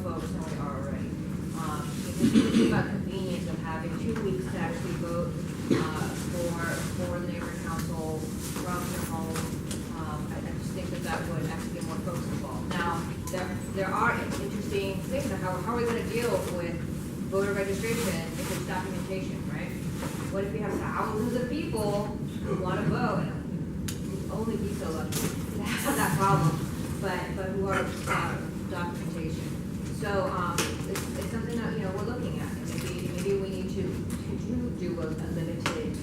folks than we are already. It's about convenience of having 2 weeks to actually vote for the neighborhood council from your home. I just think that would actually get more folks involved. Now, there are interesting things. How are we going to deal with voter registration if it's documentation, right? What if we have thousands of people who want to vote, and we'd only be so lucky to have that problem, but who are documentation. So it's something that we're looking at. And maybe we need to do a limited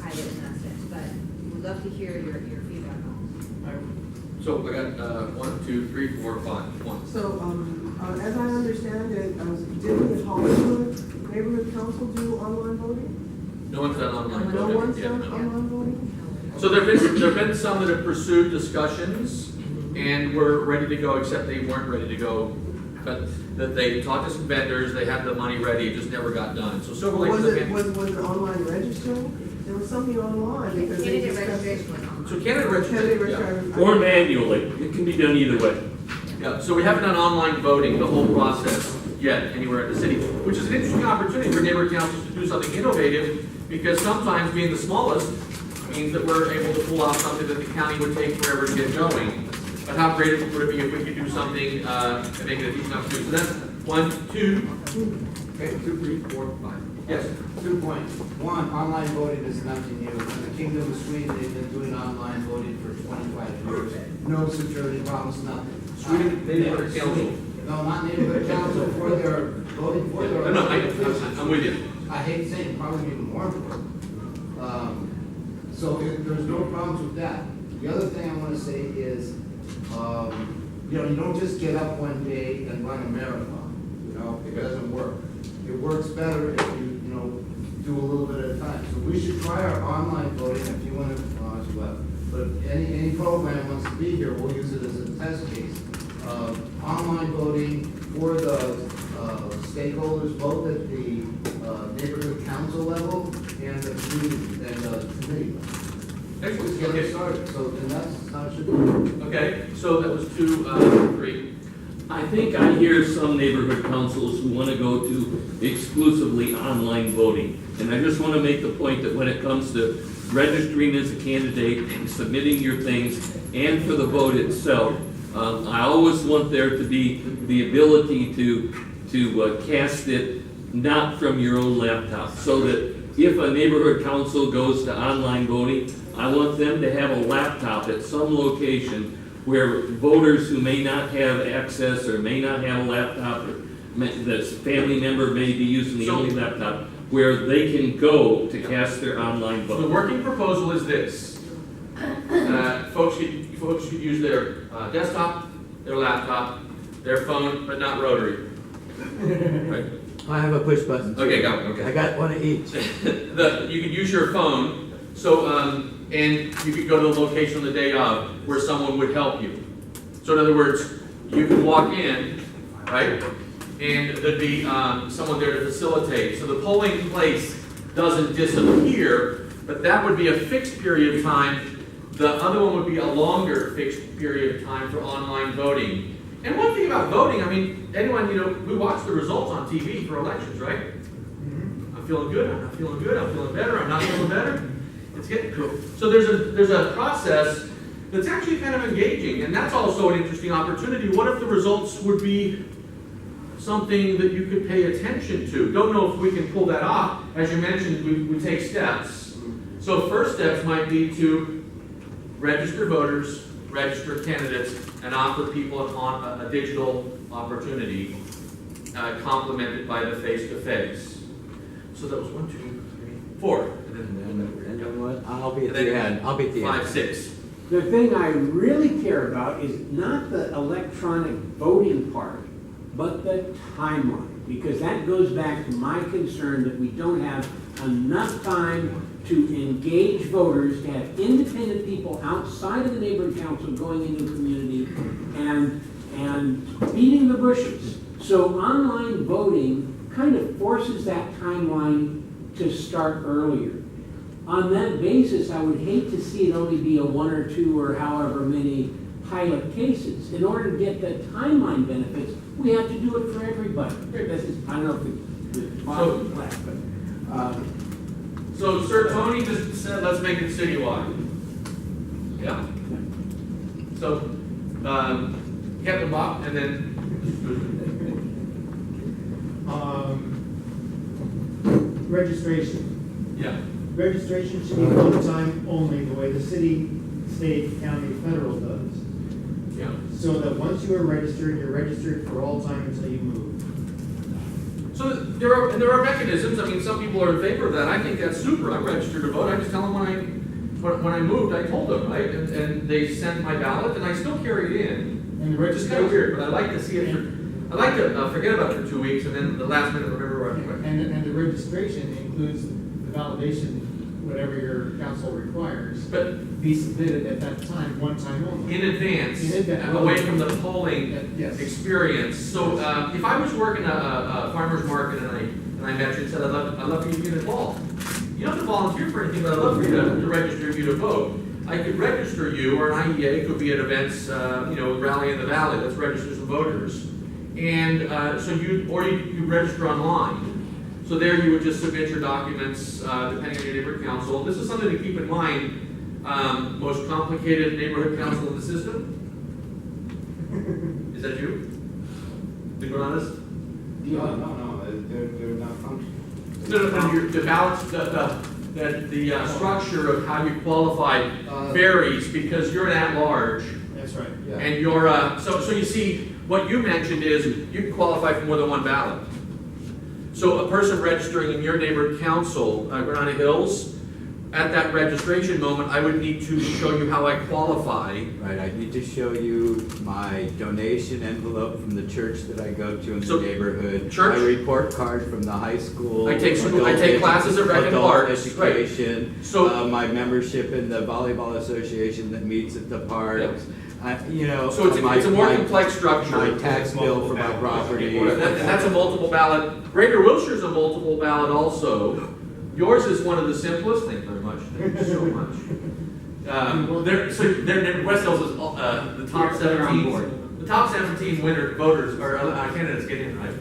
pilot in that sense. But we'd love to hear your feedback on this. So I got 1, 2, 3, 4, 5. 1. So, as I understand it, didn't the Hollywood Neighborhood Council do online voting? No one's done online No voting. one's Yeah, done no. online voting? So there've been some that have pursued discussions and were ready to go, except they weren't ready to go. But that they talked to some vendors, they had the money ready, it just never got done. So Silver Lake Was is a it, fan- was it online registering? There was something online because they Candidate discussed. registration was on. So candidate Candidate registration, registration. Or manually, it can be done either way. yeah. So we haven't done online voting, the whole process yet, anywhere in the city, which is an interesting opportunity for neighborhood councils to do something innovative, because sometimes being the smallest means that we're able to pull off something that the county would take forever to get going. But how great would it be if we could do something to make it a decent enough to do? So that's 1, 2, okay, 2, 3, 4, 5. Yes. 2 points. One, online voting is nothing new. In the Kingdom of Sweden, they've been doing online voting for 25 years. No security problems, nothing. Sweden Neighborhood Council. No, not neighborhood council, for their voting for their. No, I'm with you. I hate saying probably even more important. So there's no problems with that. The other thing I want to say is, you don't just get up one day and run a marathon. It doesn't work. It works better if you do a little bit at a time. So we should try our online voting if you want to, but if any program wants to be here, we'll use it as a test case. Online voting for the stakeholders, both at the neighborhood council level and the community and the committee. Let's get it started. So then that's how it should be. Okay, so that was 2, 3. I think I hear some neighborhood councils who want to go to exclusively online voting. And I just want to make the point that when it comes to registering as a candidate and submitting your things and for the vote itself, I always want there to be the ability to cast it not from your own laptop, so that if a neighborhood council goes to online voting, I want them to have a laptop at some location where voters who may not have access or may not have a laptop, or the family member may be using the only laptop, where they can go to cast their online So the vote. working proposal is this. Folks could use their desktop, their laptop, their phone, but not rotary. Right? I have a push button. Okay, go, I okay. got one of each. You could use your phone, so, and you could go to the location on the day of where someone would help you. So in other words, you could walk in, right, and there'd be someone there to facilitate. So the polling place doesn't disappear, but that would be a fixed period of time. The other one would be a longer fixed period of time for online voting. And one thing about voting, I mean, anyone, we watch the results on TV for elections, right? I'm feeling good, I'm not feeling good, I'm feeling better, I'm not feeling better. It's getting cool. So there's a process that's actually kind of engaging, and that's also an interesting opportunity. What if the results would be something that you could pay attention to? Don't know if we can pull that off. As you mentioned, we take steps. So first steps might be to register voters, register candidates, and offer people a digital opportunity complemented by the face-to-face. So that was 1, 2, 3, 4. And then what? I'll be at And then the end. I'll be at the 5, end. 6. The thing I really care about is not the electronic voting part, but the timeline, because that goes back to my concern that we don't have enough time to engage voters, to have independent people outside of the neighborhood council going into the community and beating the bushes. So online voting kind of forces that timeline to start earlier. On that basis, I would hate to see it only be a 1 or 2 or however many pilot cases. In order to get the timeline benefits, we have to do it for everybody. This is, I don't know if the bottom is left, but, So Sir Tony just said, let's make it citywide. Yeah. So, Captain Bob, and then, Registration. yeah. Registration should be one time only, the way the city, state, county, federal does. Yeah. So that once you are registered, you're registered for all time until you move. So there are mechanisms. I mean, some people are in favor of that. I think that's super. I'm registered to vote. I just tell them when I moved, I told them, right? And they sent my ballot, and I still carry it in. And the Which is kind of registration, weird, but I like to see it I like to forget about it for 2 weeks, and then the last minute remember where I went. and the registration includes the validation, whatever your council requires, But be submitted at that time, one time only. in advance, In advance. away from the polling Yes. experience. So if I was working a farmer's market and I met you and said, I'd love for you to get involved. You don't have to volunteer for anything, but I'd love for you to register you to vote. I could register you, or an IEA could be at events, Rally in the Valley, let's register some voters. And so you register online. So there you would just submit your documents, depending on your neighborhood council. This is something to keep in mind, most complicated neighborhood council in the system. Is that you? The Granadas? No, they're not functioning. No, the ballots, the structure of how you qualify varies because you're an at-large. That's right. Yeah. And you're, so you see, what you mentioned is you can qualify for more than one ballot. So a person registering in your neighborhood council, Granada Hills, at that registration moment, I would need to show you how I qualify. Right, I need to show you my donation envelope from the church that I go to in So, the neighborhood. church? My report card from the high school. I take classes at Rec and adult Parks, right. education. So- My membership in the volleyball association that meets at the parks. So it's a more complex structure. My tax bill for my property. That's a multiple ballot. Greater Wilshire's a multiple ballot also. Yours is one of the simplest. Thank you very much. Thank you so much. West Hills is the top They're on 17. board. The top 17 voters or candidates get in, right?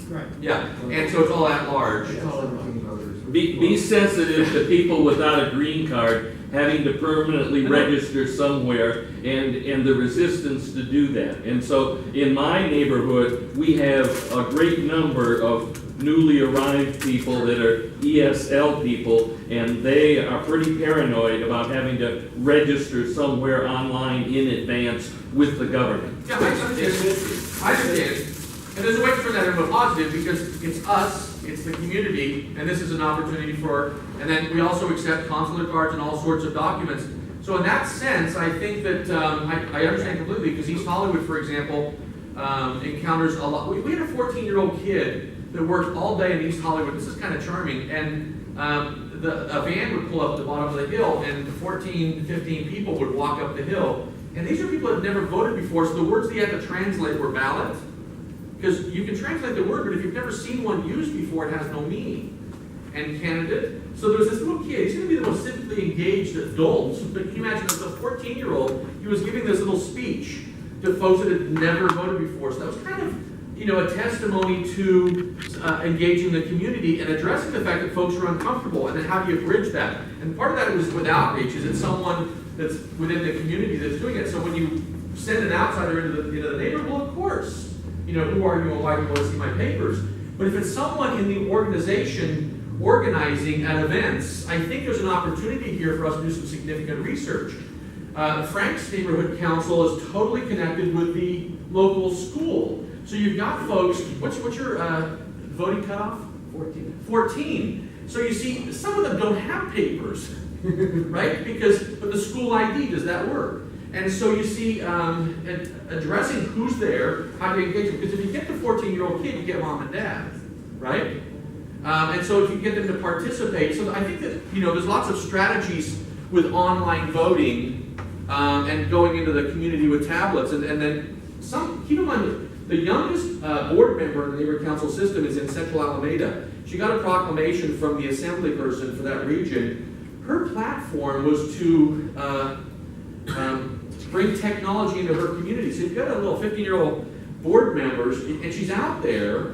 Right. Yeah, and so it's all at large. It's all everything voters. Be sensitive to people without a green card having to permanently register somewhere and the resistance to do that. And so in my neighborhood, we have a great number of newly arrived people that are ESL people, and they are pretty paranoid about having to register somewhere online in advance with the government. Yeah, I understand. And there's a way to turn that into a positive because it's us, it's the community, and this is an opportunity and then we also accept consular cards and all sorts of documents. So in that sense, I think that, I understand completely, because East Hollywood, for example, encounters a lot. We had a 14-year-old kid that worked all day in East Hollywood. This is kind of charming. And a van would pull up the bottom of the hill, and 14, 15 people would walk up the hill. And these are people that had never voted before, so the words that you had to translate were ballot. Because you can translate the word, but if you've never seen one used before, it has no meaning. And candidate. So there was this little kid, he's going to be the most civically engaged adult, but can you imagine, as a 14-year-old, he was giving this little speech to folks that had never voted before. So that was kind of, a testimony to engaging the community and addressing the fact that folks are uncomfortable, and then how do you bridge that? And part of that was with outreach. Is it someone that's within the community that's doing it? So when you send an outsider into the neighborhood, well, of course, who are you and why do you want to see my papers? But if it's someone in the organization organizing at events, I think there's an opportunity here for us to do some significant research. Frank's neighborhood council is totally connected with the local school. So you've got folks, what's your voting cutoff? 14. So you see, some of them don't have papers, right? But the school ID, does that work? And so you see, addressing who's there, how do you engage them? Because if you get the 14-year-old kid, you get mom and dad, right? And so if you get them to participate, so I think that, there's lots of strategies with online voting and going into the community with tablets. And then keep in mind, the youngest board member in the neighborhood council system is in Central Alameda. She got a proclamation from the assembly person for that region. Her platform was to bring technology into her community. So you've got a little 15-year-old board members, and she's out there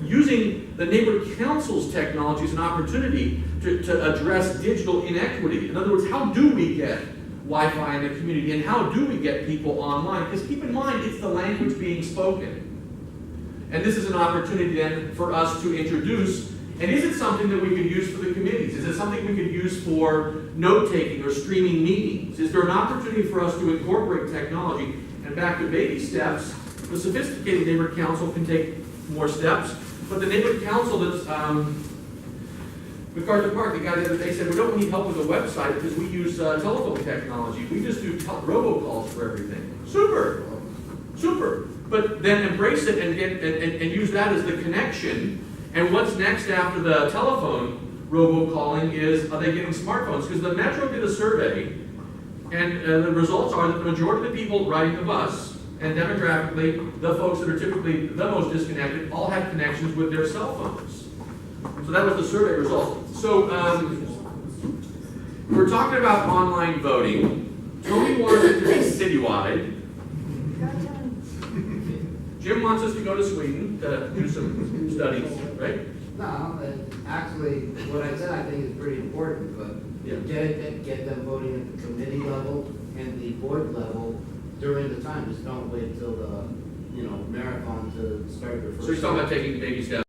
using the neighborhood council's technology as an opportunity to address digital inequity. In other words, how do we get Wi-Fi in the community, and how do we get people online? Because keep in mind, it's the language being spoken. And this is an opportunity then for us to introduce, and is it something that we could use for the committees? Is it something we could use for note-taking or streaming meetings? Is there an opportunity for us to incorporate technology? And back to baby steps, the sophisticated neighborhood council can take more steps, but the neighborhood council that's, MacArthur Park, the guy the other day said, we don't need help with the website because we use telephone technology. We just do robocalls for everything. Super, super. But then embrace it and use that as the connection. And what's next after the telephone robocalling is, are they getting smartphones? Because the Metro did a survey, and the results are that the majority of the people riding the bus, and demographically, the folks that are typically the most disconnected, all have connections with their cell phones. So that was the survey result. So we're talking about online voting. Tony wants it to be citywide. Jim wants us to go to Sweden to do some studies, right? No, actually, what I said I think is pretty important, but Yeah. get them voting at the committee level and the board level during the time. Just don't wait till the, marathon to start your first. So he's talking about taking baby steps.